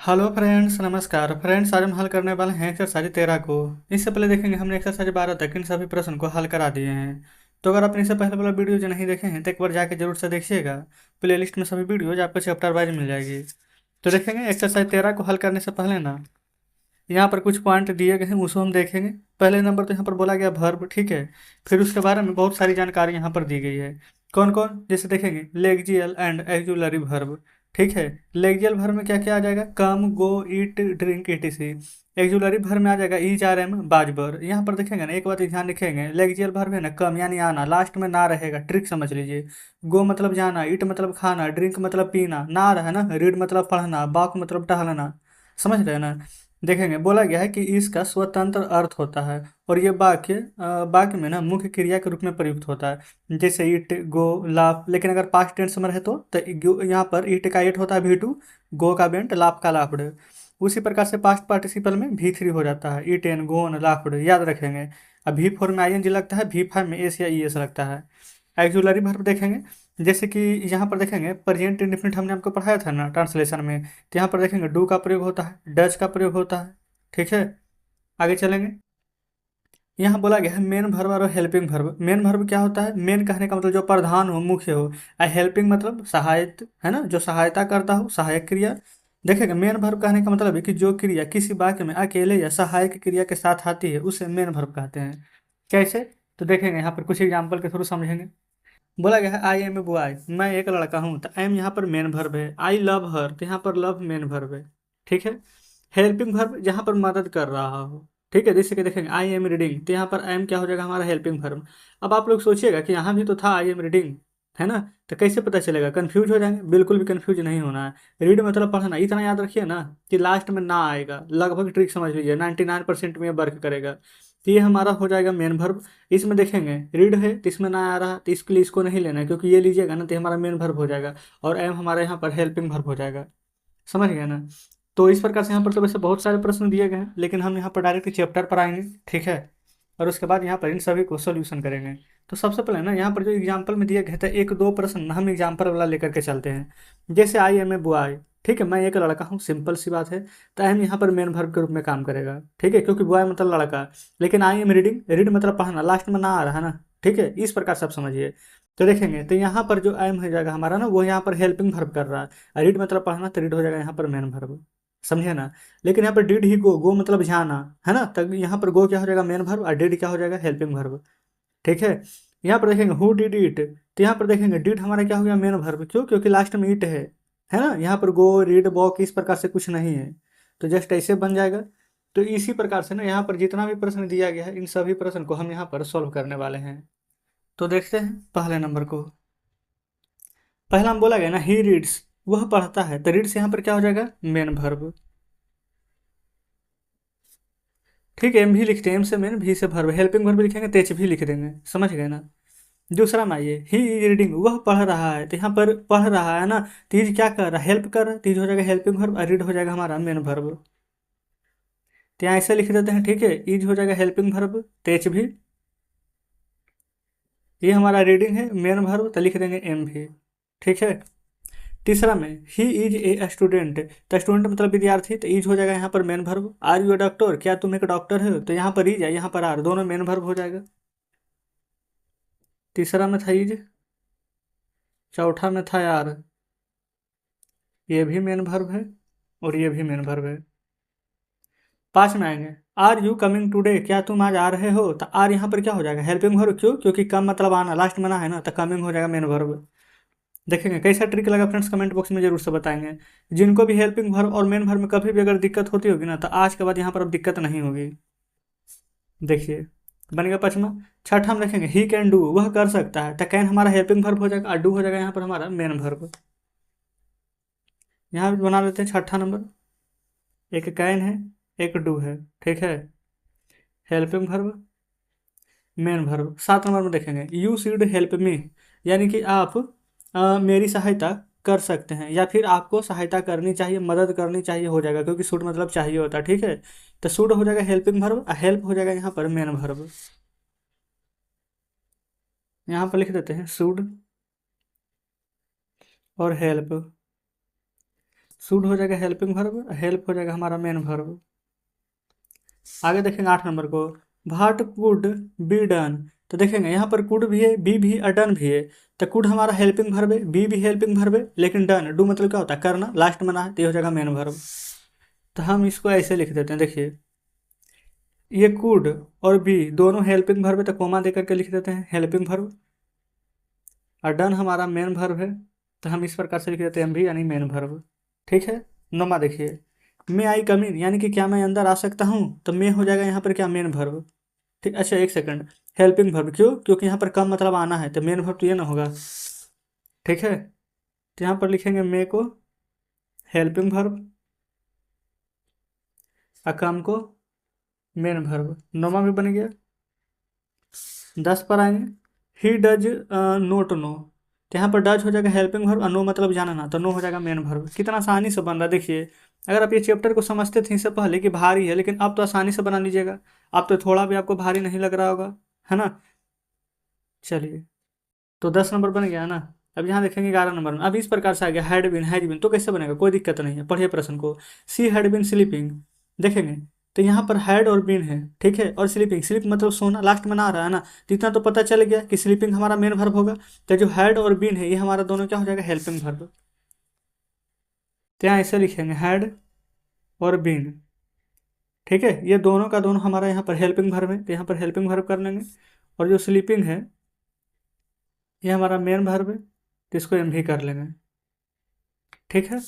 Hello friends, नमस्कार friends. आज हम हल करने वाले हैं एक्सरसाइज 13 को। इससे पहले देखेंगे हमने एक्सरसाइज 12 तक इन सभी प्रश्न को हल करा दिए हैं। तो अगर आपने इससे पहले वाला वीडियो जो नहीं देखे हैं तो एक बार जाके जरूर से देखिएगा। प्ले लिस्ट में सभी वीडियोज आपको चैप्टर वाइज मिल जाएगी। तो देखेंगे एक्सरसाइज 13 को हल करने से पहले ना यहाँ पर कुछ पॉइंट दिए गए हैं, उसको हम देखेंगे। पहले नंबर तो यहाँ पर बोला गया वर्ब, ठीक है। फिर उसके बारे में बहुत सारी जानकारी यहाँ पर दी गई है। कौन कौन, जैसे देखेंगे लेक्सियल एंड एक्जुलरी वर्ब, ठीक है। लेक्सियल वर्ब में क्या क्या आ जाएगा, कम, गो, ईट, ड्रिंक, ईटीसी। एक्जुलरी वर्ब में आ जाएगा ईज, आर, एम, बाजबर। यहाँ पर देखेंगे ना, एक बात ध्यान रखेंगे, लेक्सियल वर्ब है ना कम यानी आना, लास्ट में ना रहेगा, ट्रिक समझ लीजिए। गो मतलब जाना, ईट मतलब खाना, ड्रिंक मतलब पीना, ना रहा ना, रीड मतलब पढ़ना, वॉक मतलब टहलना। समझ रहे हैं ना। देखेंगे बोला गया है कि इसका स्वतंत्र अर्थ होता है और ये वाक्य में ना मुख्य क्रिया के रूप में प्रयुक्त होता है, जैसे ईट, गो, लाफ। लेकिन अगर पास्ट टेंस में रहे तो यहाँ पर ईट का ईट होता है V2, गो का बेंट, लाफ का लाफ्ड। उसी प्रकार से पास्ट पार्टिसिपल में V3 हो जाता है, ईटेन, गोन, लाफ्ड, याद रखेंगे। अब V4 में ING लगता है, V5 में एस या ES लगता है। एक्जुलरी वर्ब देखेंगे, जैसे कि यहाँ पर देखेंगे प्रेजेंट इंडेफिनिट हमने आपको पढ़ाया था ना ट्रांसलेशन में, तो यहाँ पर देखेंगे डू का प्रयोग होता है, डज का प्रयोग होता है, ठीक है। आगे चलेंगे। यहाँ बोला गया है मेन वर्ब और हेल्पिंग वर्ब। मेन वर्ब क्या होता है, मेन कहने का मतलब जो प्रधान हो, मुख्य हो। हेल्पिंग मतलब सहायक, है ना, जो सहायता करता हो, सहायक क्रिया। देखेंगे मेन वर्ब कहने का मतलब है कि जो क्रिया किसी वाक्य में अकेले या सहायक क्रिया के साथ आती है उसे मेन वर्ब कहते हैं। कैसे, तो देखेंगे यहाँ पर कुछ एग्जाम्पल के थ्रू समझेंगे। बोला गया है आई एम ए बॉय, मैं एक लड़का हूँ, तो आई एम यहाँ पर मेन वर्ब है। आई लव हर, तो यहाँ पर लव मेन वर्ब है, ठीक है। हेल्पिंग वर्ब जहाँ पर मदद कर रहा हो, ठीक है। जैसे कि देखेंगे आई एम रीडिंग, तो यहाँ पर आई एम क्या हो जाएगा, हमारा हेल्पिंग वर्ब। अब आप लोग सोचिएगा कि यहाँ भी तो था आई एम रीडिंग, है ना। तो कैसे पता चलेगा, कंफ्यूज हो जाएंगे, बिल्कुल भी कंफ्यूज नहीं होना है। रीड मतलब पढ़ना, इतना याद रखिए ना कि लास्ट में ना आएगा, लगभग ट्रिक समझ लीजिए, 99% में वर्क करेगा। तो ये हमारा हो जाएगा मेन वर्ब। इसमें देखेंगे रीड है तो इसमें ना आ रहा, तो इसके लिए इसको नहीं लेना है, क्योंकि ये लीजिएगा ना तो हमारा मेन वर्ब हो जाएगा और एम हमारे यहाँ पर हेल्पिंग वर्ब हो जाएगा। समझ गए ना। तो इस प्रकार से यहाँ पर तो वैसे बहुत सारे प्रश्न दिए गए हैं, लेकिन हम यहाँ पर डायरेक्ट चैप्टर पर आएंगे, ठीक है। और उसके बाद यहाँ पर इन सभी को सोल्यूशन करेंगे। तो सबसे पहले ना यहाँ पर जो एग्जाम्पल में दिए गए थे एक दो प्रश्न हम एग्जाम्पल वाला लेकर के चलते हैं। जैसे आई एम ए बॉय, ठीक है, मैं एक लड़का हूँ, सिंपल सी बात है। तो आई एम यहाँ पर मेन वर्ब के रूप में काम करेगा, ठीक है, क्योंकि बॉय मतलब लड़का। लेकिन आई एम रीडिंग, रीड मतलब पढ़ना, लास्ट में ना आ रहा है ना, ठीक है। इस प्रकार से आप समझिए। तो देखेंगे तो यहाँ पर जो आई एम हो जाएगा हमारा ना, वो यहाँ पर हेल्पिंग वर्ब कर रहा है। रीड मतलब पढ़ना, तो रीड हो जाएगा यहाँ पर मेन वर्ब, समझे ना। लेकिन यहाँ पर डिड ही गो, गो मतलब जाना, है ना, तब यहाँ पर गो क्या हो जाएगा, मेन वर्ब, और डिड क्या हो जाएगा, हेल्पिंग वर्ब, ठीक है। यहाँ पर देखेंगे हु डिड इट, तो यहाँ पर देखेंगे डिड हमारा क्या हो गया, मेन वर्ब, क्यों, क्योंकि लास्ट में इट है ना। यहाँ पर गो, रीड, वॉक इस प्रकार से कुछ नहीं है, तो जस्ट ऐसे बन जाएगा। तो इसी प्रकार से ना यहाँ पर जितना भी प्रश्न दिया गया है इन सभी प्रश्न को हम यहाँ पर सॉल्व करने वाले हैं। तो देखते हैं पहले नंबर को। पहला हम बोला गया ना ही रीड्स, वह पढ़ता है, तो रीड्स यहाँ पर क्या हो जाएगा, मेन वर्ब, ठीक है। एम भी लिखते हैं, एम से मेन, भी से वर्ब, हेल्पिंग वर्ब लिखेंगे तो एच भी लिख देंगे, समझ गए ना। दूसरा में आइए, ही इज रीडिंग, वह पढ़ रहा है, तो यहाँ पर पढ़ रहा है ना, तो इज क्या कर रहा है, हेल्प कर रहा है, तो इज हो जाएगा हेल्पिंग वर्ब, और रीड हो जाएगा हमारा मेन वर्ब। तो यहाँ ऐसे लिख देते हैं, ठीक है, इज हो जाएगा हेल्पिंग वर्ब, तो एच भी। ये हमारा रीडिंग है मेन वर्ब, तो लिख देंगे एम भी, ठीक है। तीसरा में ही इज ए स्टूडेंट, तो स्टूडेंट मतलब विद्यार्थी, तो इज हो जाएगा यहाँ पर main verb. Are you a doctor, क्या तुम एक डॉक्टर हो, तो यहाँ पर इज है, यहाँ पर आर, दोनों मेन वर्ब हो जाएगा। तीसरा में था इज, चौथा में था यार, ये भी मेन वर्ब है और ये भी मेन वर्ब है। पांच में आएंगे, आर यू कमिंग टूडे, क्या तुम आज आ रहे हो, तो आर यहाँ पर क्या हो जाएगा, हेल्पिंग वर्ब, क्यों, क्योंकि कम मतलब आना, लास्ट में ना है ना, तो कमिंग हो जाएगा मेन वर्ब। देखेंगे कैसा ट्रिक लगा फ्रेंड्स, कमेंट बॉक्स में जरूर से बताएंगे। जिनको भी हेल्पिंग वर्ब और मेन वर्ब में कभी भी अगर दिक्कत होती होगी ना, तो आज के बाद यहाँ पर अब दिक्कत नहीं होगी। देखिए बनेगा पांचवा। छठा हम देखेंगे ही कैन डू, वह कर सकता है, तो कैन हमारा हेल्पिंग वर्ब हो जाएगा और डू हो जाएगा यहाँ पर हमारा मेन वर्ब। यहाँ भी बना लेते हैं छठा नंबर, एक कैन है, एक डू है, ठीक है, हेल्पिंग वर्ब, मेन वर्ब। सात नंबर में देखेंगे यू शुड हेल्प मी, यानी कि आप मेरी सहायता कर सकते हैं, या फिर आपको सहायता करनी चाहिए, मदद करनी चाहिए हो जाएगा, क्योंकि शुड मतलब चाहिए होता है, ठीक है। तो शुड हो जाएगा हेल्पिंग वर्ब, हेल्प हो जाएगा यहाँ पर मेन वर्ब। यहाँ पर लिख देते हैं शुड और हेल्प। शुड हो जाएगा हेल्पिंग वर्ब, हेल्प हो जाएगा हमारा मेन वर्ब। आगे देखेंगे 8 नंबर को, व्हाट कुड बी डन। तो देखेंगे यहाँ पर कुड भी है, बी भी है और डन भी है। तो कुड हमारा हेल्पिंग वर्ब है, बी भी हेल्पिंग वर्ब है, लेकिन डन डू मतलब क्या होता है करना, लास्ट में ना है तो ये हो जाएगा मेन वर्ब। तो हम इसको ऐसे लिख देते हैं, देखिए ये कुड और बी दोनों हेल्पिंग वर्ब है तो कोमा दे करके लिख देते हैं हेल्पिंग वर्ब, और डन हमारा मेन वर्ब है तो हम इस प्रकार से लिख देते हैं एम भी यानी मेन वर्ब। ठीक है। नमा देखिए, मे आई कम इन यानी कि क्या मैं अंदर आ सकता हूँ, तो मे हो जाएगा यहाँ पर क्या मेन वर्ब। ठीक, अच्छा एक सेकंड, हेल्पिंग वर्ब क्यों, क्योंकि यहाँ पर कम मतलब आना है तो मेन वर्ब तो ये ना होगा। ठीक है, तो यहाँ पर लिखेंगे मे को हेल्पिंग वर्ब और कम को मेन वर्ब, नोमा भी बन गया। 10 पर आएंगे, ही डज नोट नो। तो यहाँ पर डज हो जाएगा हेल्पिंग वर्ब और नो मतलब जानना, तो नो हो जाएगा मेन वर्ब। कितना आसानी से बन रहा है देखिए। अगर आप ये चैप्टर को समझते थे इससे पहले कि भारी है, लेकिन अब तो आसानी से बना लीजिएगा। अब तो थोड़ा भी आपको भारी नहीं लग रहा होगा, है ना। चलिए, तो 10 नंबर बन गया ना। अब यहाँ देखेंगे 11 नंबर में, अब इस प्रकार से आ गया हैड बीन हैज बीन, तो कैसे बनेगा, कोई दिक्कत नहीं है, पढ़िए प्रश्न को। सी हैड बीन स्लीपिंग, देखेंगे तो यहाँ पर हैड और बीन है, ठीक है, और स्लीपिंग, स्लीप मतलब सोना, लास्ट में ना आ रहा है ना, तो इतना तो पता चल गया कि स्लीपिंग हमारा मेन वर्ब होगा। तो जो हैड और बीन है ये हमारा दोनों क्या हो जाएगा, हेल्पिंग वर्ब। तो यहाँ ऐसे लिखेंगे हैड और बीन, ठीक है, ये दोनों का दोनों हमारा यहाँ पर हेल्पिंग वर्ब है, तो यहाँ पर हेल्पिंग वर्ब कर लेंगे। और जो स्लीपिंग है ये हमारा मेन वर्ब है, तो इसको एम भी कर लेंगे। ठीक है।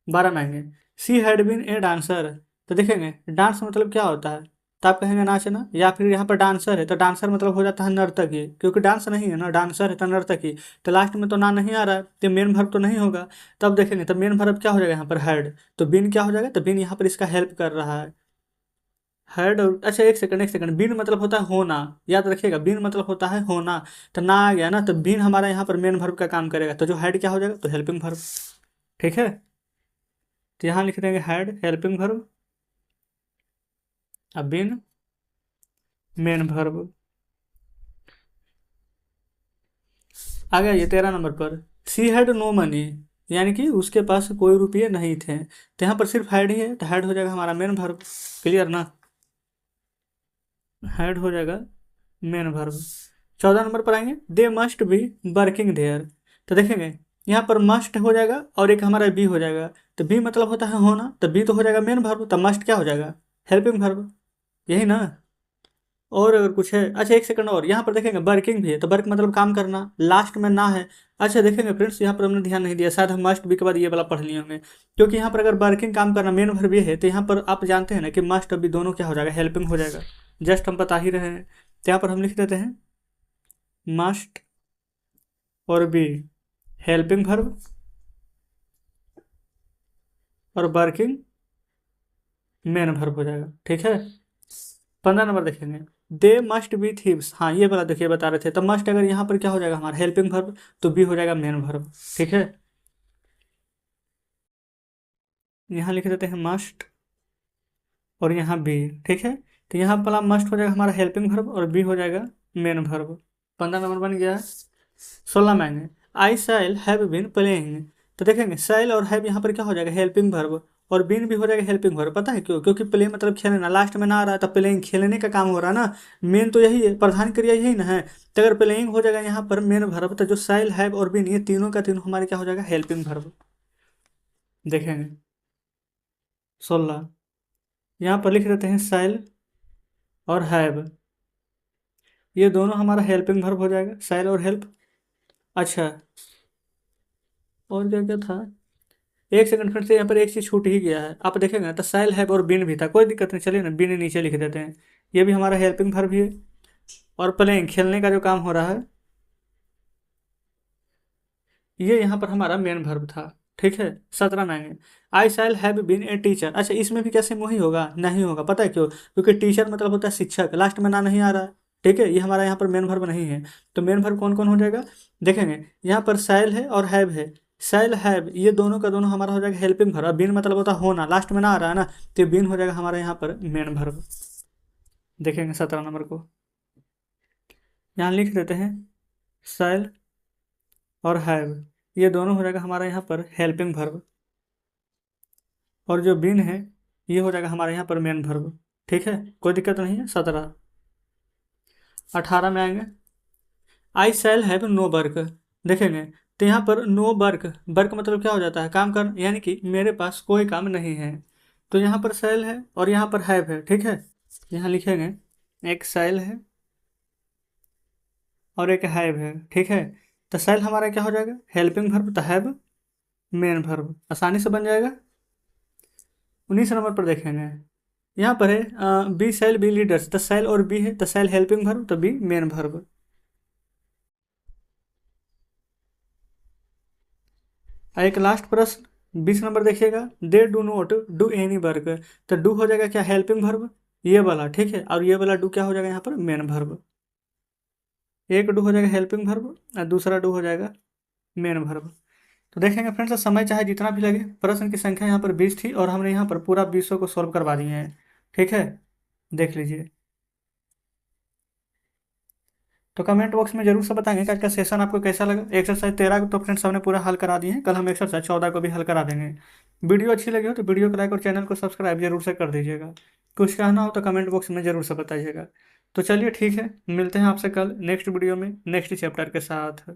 12 मांगे, she had been a dancer. तो देखेंगे डांस मतलब क्या होता है, तो आप कहेंगे नाचना, या फिर यहाँ पर डांसर है तो डांसर मतलब हो जाता है नर्तकी, क्योंकि डांस नहीं है ना, डांसर है तो नर्तकी। तो लास्ट में तो ना नहीं आ रहा है तो मेन वर्ब तो नहीं होगा। तब देखेंगे तो मेन वर्ब क्या हो जाएगा यहाँ पर हैड, तो बीन क्या हो जाएगा, तो बीन यहाँ पर इसका हेल्प कर रहा है। हैड और अच्छा एक सेकंड, बीन मतलब होता है होना, याद रखिएगा बीन मतलब होता है होना। तो ना आ गया ना, तो बीन हमारा यहाँ पर मेन वर्ब का काम करेगा, तो जो हैड क्या हो जाएगा, तो हेल्पिंग वर्ब। ठीक है, तो यहाँ लिख देंगे हैड हेल्पिंग वर्ब, अब बीन मेन वर्ब। आ गया ये 13 नंबर पर, सी हैड नो मनी, यानी कि उसके पास कोई रुपये नहीं थे, तो यहाँ पर सिर्फ हैड ही है तो हैड हो जाएगा हमारा मेन वर्ब। क्लियर ना, हैड हो जाएगा मेन वर्ब। 14 नंबर पर आएंगे, they must be working there. तो देखेंगे यहाँ पर मस्ट हो जाएगा और एक हमारा बी हो जाएगा, तो बी मतलब होता है होना, तो बी तो हो जाएगा मेन वर्ब, तो मस्ट क्या हो जाएगा, हेल्पिंग वर्ब, यही ना। और अगर कुछ है, अच्छा एक सेकंड, और यहाँ पर देखेंगे वर्किंग भी है, तो वर्क मतलब काम करना, लास्ट में ना है। अच्छा देखेंगे फ्रेंड्स, यहाँ पर हमने ध्यान नहीं दिया, शायद हम मस्ट बी के बाद ये वाला पढ़ लिए होंगे, क्योंकि यहाँ पर अगर वर्किंग काम करना मेन वर्ब ये है, तो यहाँ पर आप जानते हैं ना कि मस्ट अभी दोनों क्या हो जाएगा, हेल्पिंग हो जाएगा। जस्ट हम बता ही रहे हैं, तो यहाँ पर हम लिख देते हैं मस्ट और बी हेल्पिंग वर्ब और वर्किंग मेन वर्ब हो जाएगा। ठीक है। 15 नंबर देखेंगे, दे मस्ट बी थीव्स। हाँ ये वाला देखिए बता रहे थे, तो मस्ट अगर यहाँ पर क्या हो जाएगा हमारा हेल्पिंग वर्ब, तो बी हो जाएगा मेन वर्ब। ठीक है, यहाँ लिख देते हैं मस्ट और यहाँ बी। ठीक है, तो यहाँ वाला मस्ट हो जाएगा हमारा हेल्पिंग वर्ब और बी हो जाएगा मेन वर्ब। 15 नंबर बन गया है। 16 मांगे, आई शैल हैव बीन प्लेइंग। तो देखेंगे शैल और हैव यहाँ पर क्या हो जाएगा, हेल्पिंग वर्ब, और बीन भी हो जाएगा हेल्पिंग वर्ब। पता है क्यों, क्योंकि प्ले मतलब खेलना, लास्ट में ना आ रहा है तो प्लेइंग खेलने का काम हो रहा है ना, मेन तो यही है, प्रधान क्रिया यही ना है। तो अगर प्लेइंग हो जाएगा यहाँ पर मेन वर्ब, तो जो शैल हैव और बीन ये तीनों का तीनों हमारे क्या हो जाएगा, हेल्पिंग वर्ब। देखेंगे 16, यहाँ पर लिख देते हैं शैल और हैव, ये दोनों हमारा हेल्पिंग वर्ब हो जाएगा, शैल और हेल्प। अच्छा, और क्या क्या था, एक सेकंड फिर से यहाँ पर एक चीज छूट ही गया है, आप देखेंगे ना, तो सेल है और बिन भी था, कोई दिक्कत नहीं, चलिए ना बिन नीचे लिख देते हैं। ये भी हमारा हेल्पिंग वर्ब भी है, और प्लेइंग खेलने का जो काम हो रहा है ये यहाँ पर हमारा मेन वर्ब था। ठीक है। 17 में आएंगे, I shall have been a teacher. अच्छा इसमें भी कैसे वही होगा, नहीं होगा, पता है क्यों, क्योंकि टीचर मतलब होता है शिक्षक, लास्ट में ना नहीं आ रहा है। ठीक है, ये हमारा यहाँ पर मेन वर्ब नहीं है, तो मेन वर्ब कौन कौन हो जाएगा, देखेंगे यहाँ पर शैल है और हैव है, शैल हैव ये दोनों का दोनों हमारा हो जाएगा हेल्पिंग वर्ब, बीन मतलब होता है होना, लास्ट में ना आ रहा है ना, तो बीन हो जाएगा हमारा यहाँ पर मेन वर्ब। देखेंगे 17 नंबर को, यहाँ लिख देते हैं शैल और हैव, ये दोनों हो जाएगा हमारा यहाँ पर हेल्पिंग वर्ब। और जो बीन है ये हो जाएगा हमारे यहाँ पर मेन वर्ब। ठीक है, कोई दिक्कत नहीं है। 17। 18 में आएंगे, I shall have no work. देखेंगे तो यहाँ पर नो वर्क, वर्क मतलब क्या हो जाता है, काम कर, यानी कि मेरे पास कोई काम नहीं है। तो यहाँ पर शैल है और यहाँ पर हैव है। ठीक है, यहाँ लिखेंगे एक शैल है और एक हैव है। ठीक है, तो शैल हमारा क्या हो जाएगा, हेल्पिंग वर्ब, तो हैव मेन वर्ब, आसानी से बन जाएगा। 19 नंबर पर देखेंगे, यहाँ पर है बी शैल बी लीडर्स, तो शैल और बी है, तो शैल हेल्पिंग वर्ब, तो बी मेन वर्ब। एक लास्ट प्रश्न 20 नंबर देखिएगा, they do not do any work. तो डू हो जाएगा क्या, हेल्पिंग वर्ब, ये वाला। ठीक है, और ये वाला डू क्या हो जाएगा यहाँ पर, मेन वर्ब। एक डू हो जाएगा हेल्पिंग वर्ब और दूसरा डू हो जाएगा मेन वर्ब। तो देखेंगे फ्रेंड्स, समय चाहे जितना भी लगे, प्रश्न की संख्या यहाँ पर 20 थी और हमने यहाँ पर पूरा 20 को सॉल्व करवा दिए हैं। ठीक है, देख लीजिए। तो कमेंट बॉक्स में जरूर से बताएंगे कि आज का सेशन आपको कैसा लगा। एक्सरसाइज 13 को तो फ्रेंड्स हमने पूरा हल करा दिए हैं, कल हम एक्सरसाइज 14 को भी हल करा देंगे। वीडियो अच्छी लगी हो तो वीडियो को लाइक और चैनल को सब्सक्राइब जरूर से कर दीजिएगा। कुछ कहना हो तो कमेंट बॉक्स में जरूर से बताइएगा। तो चलिए ठीक है, मिलते हैं आपसे कल नेक्स्ट वीडियो में नेक्स्ट चैप्टर के साथ।